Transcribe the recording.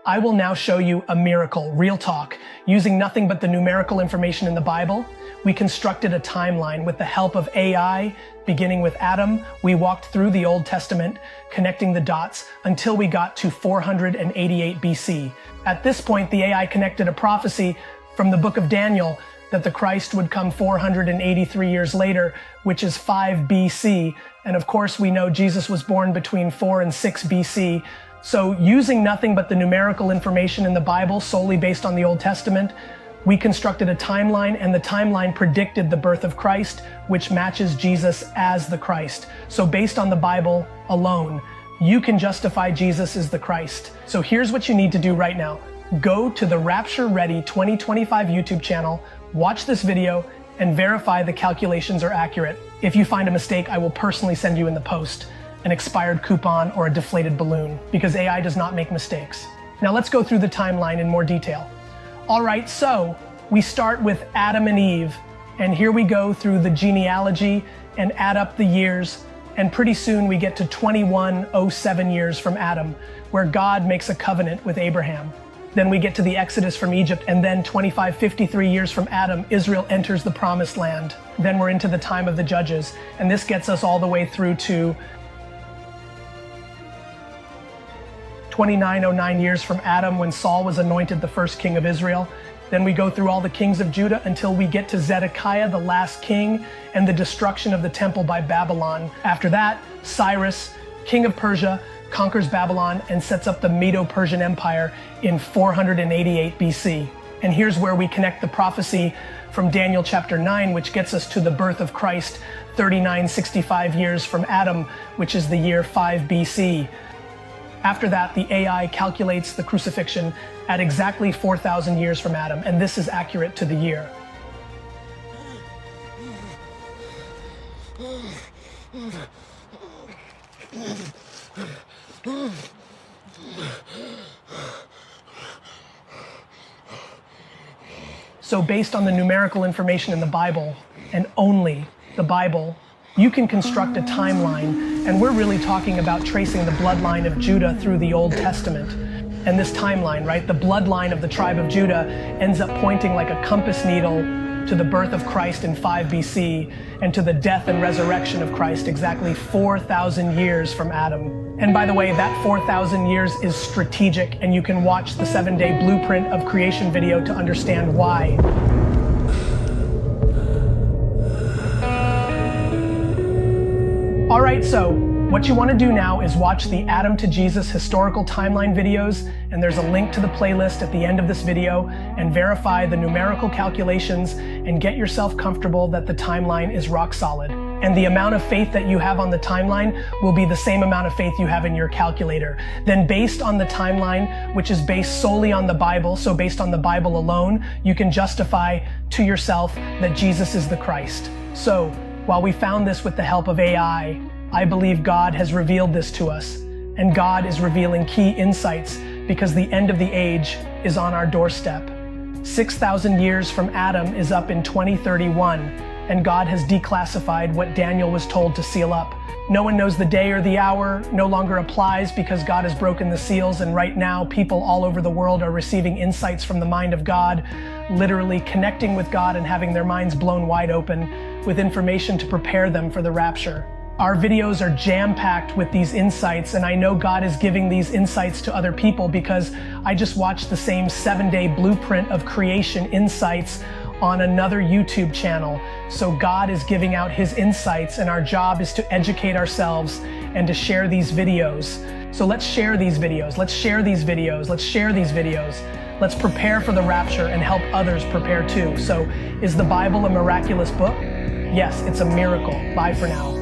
I will now show you a miracle, real talk. Using nothing but the numerical information in the Bible, we constructed a timeline with the help of AI. Beginning with Adam, we walked through the Old Testament, connecting the dots until we got to 488 BC. At this point, the AI connected a prophecy from the book of Daniel that the Christ would come 483 years later, which is 5 BC. And of course, we know Jesus was born between 4 and 6 BC. So using nothing but the numerical information in the Bible solely based on the Old Testament, we constructed a timeline, and the timeline predicted the birth of Christ, which matches Jesus as the Christ. So based on the Bible alone, you can justify Jesus as the Christ. So here's what you need to do right now. Go to the Rapture Ready 2025 YouTube channel, watch this video, and verify the calculations are accurate. If you find a mistake, I will personally send you in the post an expired coupon or a deflated balloon, because AI does not make mistakes. Now let's go through the timeline in more detail. All right, so we start with Adam and Eve, and here we go through the genealogy and add up the years, and pretty soon we get to 2107 years from Adam, where God makes a covenant with Abraham. Then we get to the Exodus from Egypt, and then 2553 years from Adam, Israel enters the Promised Land. Then we're into the time of the Judges, and this gets us all the way through to 2909 years from Adam, when Saul was anointed the first king of Israel. Then we go through all the kings of Judah until we get to Zedekiah, the last king, and the destruction of the temple by Babylon. After that, Cyrus, king of Persia, conquers Babylon and sets up the Medo-Persian Empire in 488 BC. And here's where we connect the prophecy from Daniel chapter 9, which gets us to the birth of Christ 3965 years from Adam, which is the year 5 BC. After that, the AI calculates the crucifixion at exactly 4,000 years from Adam, and this is accurate to the year. So based on the numerical information in the Bible, and only the Bible, you can construct a timeline, and we're really talking about tracing the bloodline of Judah through the Old Testament. And this timeline, right, the bloodline of the tribe of Judah ends up pointing like a compass needle to the birth of Christ in 5 BC and to the death and resurrection of Christ exactly 4,000 years from Adam. And by the way, that 4,000 years is strategic, and you can watch the 7-day blueprint of creation video to understand why. All right, so what you want to do now is watch the Adam to Jesus historical timeline videos, and there's a link to the playlist at the end of this video, and verify the numerical calculations and get yourself comfortable that the timeline is rock solid. And the amount of faith that you have on the timeline will be the same amount of faith you have in your calculator. Then based on the timeline, which is based solely on the Bible, so based on the Bible alone, you can justify to yourself that Jesus is the Christ. So while we found this with the help of AI, I believe God has revealed this to us, and God is revealing key insights because the end of the age is on our doorstep. 6,000 years from Adam is up in 2031, and God has declassified what Daniel was told to seal up. No one knows the day or the hour, no longer applies because God has broken the seals, and right now people all over the world are receiving insights from the mind of God, literally connecting with God and having their minds blown wide open with information to prepare them for the rapture. Our videos are jam-packed with these insights, and I know God is giving these insights to other people because I just watched the same 7-day blueprint of creation insights on another YouTube channel. So God is giving out his insights, and our job is to educate ourselves and to share these videos. So let's share these videos, let's share these videos, let's share these videos. Let's prepare for the rapture and help others prepare too. So is the Bible a miraculous book? Yes, it's a miracle. Bye for now.